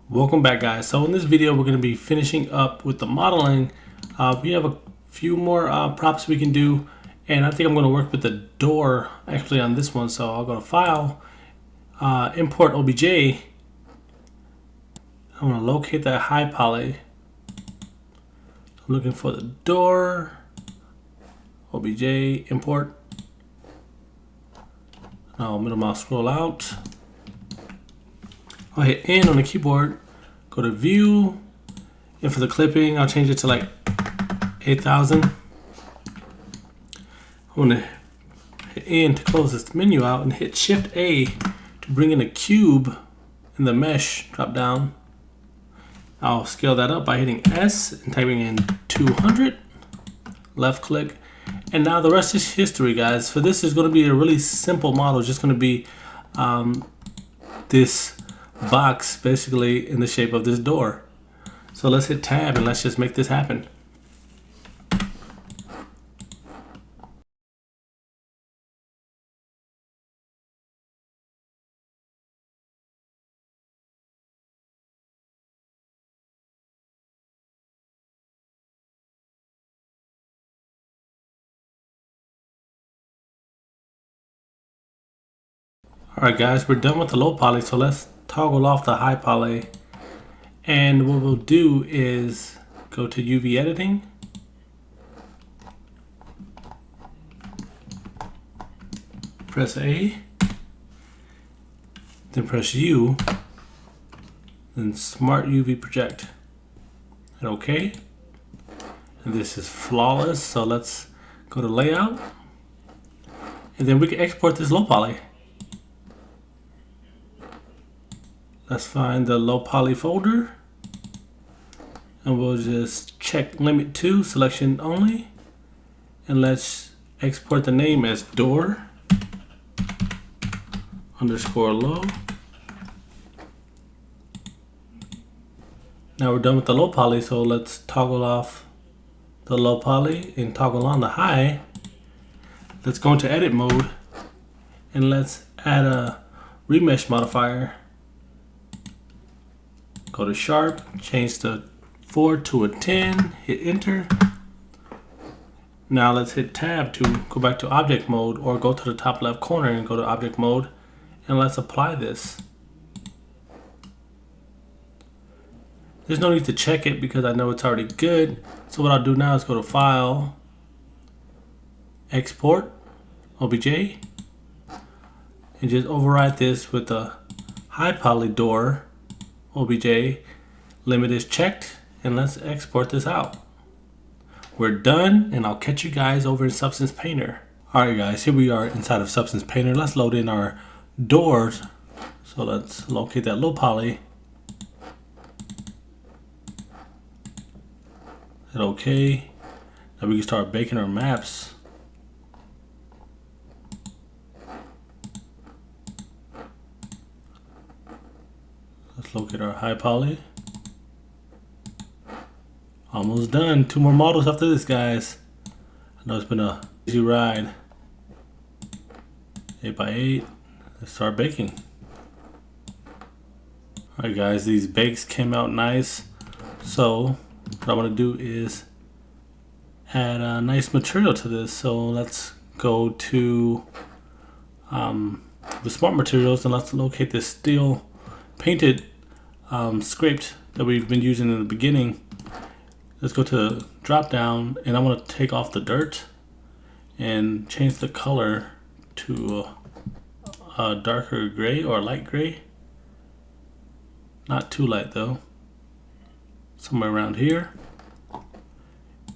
Welcome back, guys. So in this video we're going to be finishing up with the modeling. We have a few more props we can do, and I think I'm going to work with the door actually on this one. So I'll go to File, Import OBJ. I'm going to locate that high poly. I'm looking for the door, OBJ, import. Now middle mouse scroll out. I'll hit N on the keyboard, go to View, and for the clipping, I'll change it to like 8,000. I'm going to hit N to close this menu out and hit Shift A to bring in a cube in the mesh drop down. I'll scale that up by hitting S and typing in 200, left click. And now the rest is history, guys. For this is going to be a really simple model. It's just going to be this box basically in the shape of this door. So let's hit tab and let's just make this happen. Alright guys, we're done with the low poly, so let's toggle off the high poly. And what we'll do is go to UV editing, press A, then press U, then Smart UV Project, and OK. And this is flawless, so let's go to Layout, and then we can export this low poly. Let's find the low poly folder, and we'll just check limit to selection only, and let's export the name as door underscore low. Now we're done with the low poly, so let's toggle off the low poly and toggle on the high. Let's go into edit mode and let's add a remesh modifier. Go to sharp, change the 4 to a 10, hit enter. Now let's hit tab to go back to object mode, or go to the top left corner and go to object mode, and let's apply this. There's no need to check it because I know it's already good. So what I'll do now is go to File, Export, OBJ, and just override this with the high poly door, OBJ, limit is checked, and let's export this out. We're done, and I'll catch you guys over in Substance Painter. Alright guys, here we are inside of Substance Painter. Let's load in our doors. So let's locate that low poly. Hit OK. Now we can start baking our maps. Let's locate our high poly. Almost done. 2 more models after this, guys. I know it's been a easy ride. 8x8. Let's start baking. Alright guys, these bakes came out nice. So what I want to do is add a nice material to this. So let's go to the smart materials and let's locate this steel painted script that we've been using in the beginning. Let's go to drop down, and I want to take off the dirt and change the color to a darker gray or light gray. Not too light though. Somewhere around here.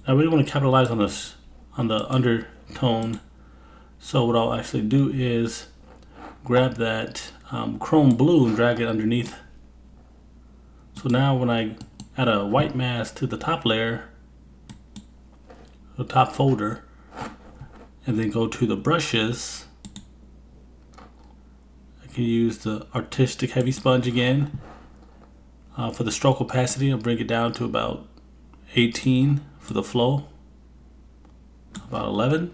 I really want to capitalize on this, on the undertone. So what I'll actually do is grab that chrome blue and drag it underneath. So now when I add a white mask to the top layer, the top folder, and then go to the brushes, I can use the artistic heavy sponge again. For the stroke opacity, I'll bring it down to about 18 for the flow, about 11.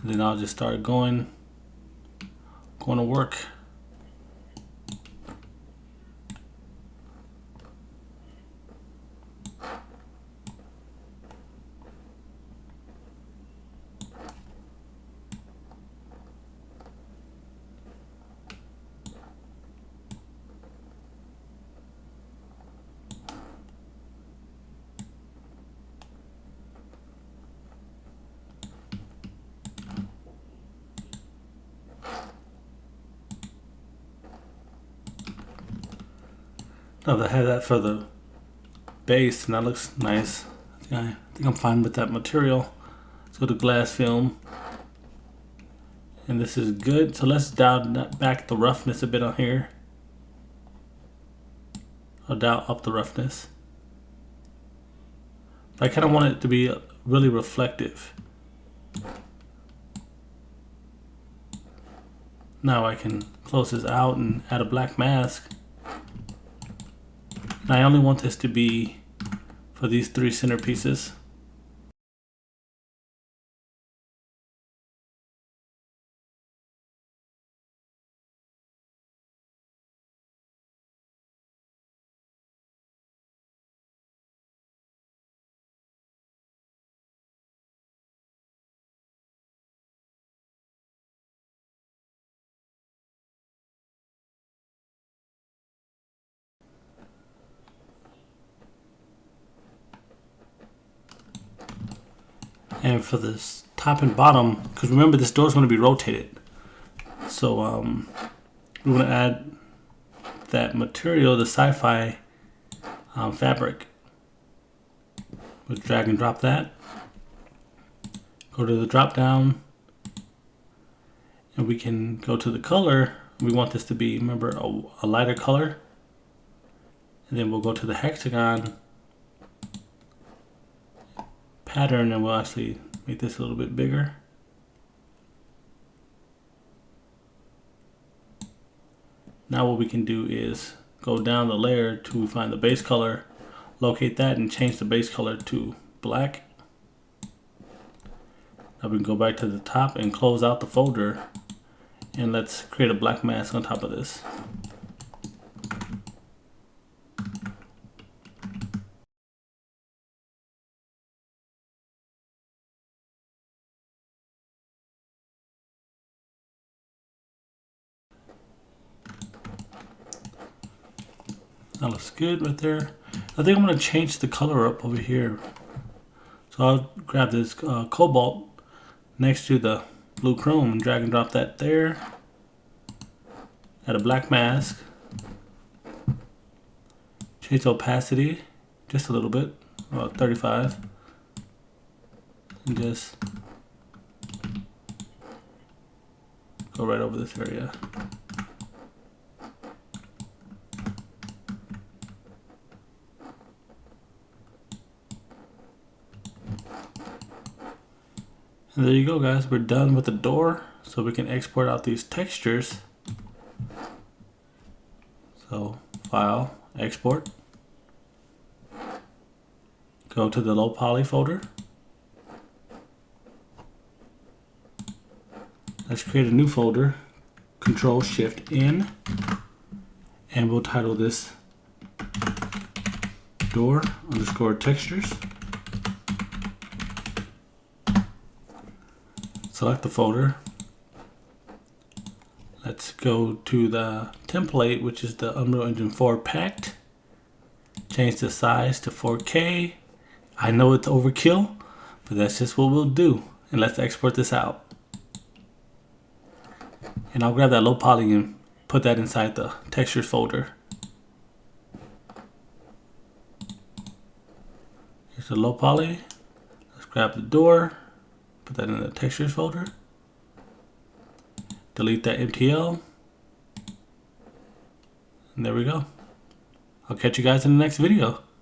And then I'll just start going to work. Now that I have that for the base, and that looks nice. I think I'm fine with that material. Let's go to glass film. And this is good. So let's dial back the roughness a bit on here. I'll dial up the roughness. But I kind of want it to be really reflective. Now I can close this out and add a black mask. And I only want this to be for these 3 center pieces. And for this top and bottom, because remember this door is going to be rotated. So we want to add that material, the sci-fi fabric. We'll drag and drop that. Go to the drop down. And we can go to the color. We want this to be, remember, a lighter color. And then we'll go to the hexagon pattern and we'll actually make this a little bit bigger. Now what we can do is go down the layer to find the base color, locate that and change the base color to black. Now we can go back to the top and close out the folder, and let's create a black mask on top of this. That looks good right there. I think I'm going to change the color up over here. So I'll grab this cobalt next to the blue chrome and drag and drop that there. Add a black mask. Change the opacity just a little bit, about 35. And just go right over this area. And there you go, guys. We're done with the door, so we can export out these textures. So file, export. Go to the low poly folder. Let's create a new folder, Control Shift N, and we'll title this door underscore textures. Select the folder. Let's go to the template, which is the Unreal Engine 4 packed. Change the size to 4K. I know it's overkill, but that's just what we'll do. And let's export this out. And I'll grab that low poly and put that inside the textures folder. Here's the low poly. Let's grab the door. Put that in the textures folder. Delete that MTL. And there we go. I'll catch you guys in the next video.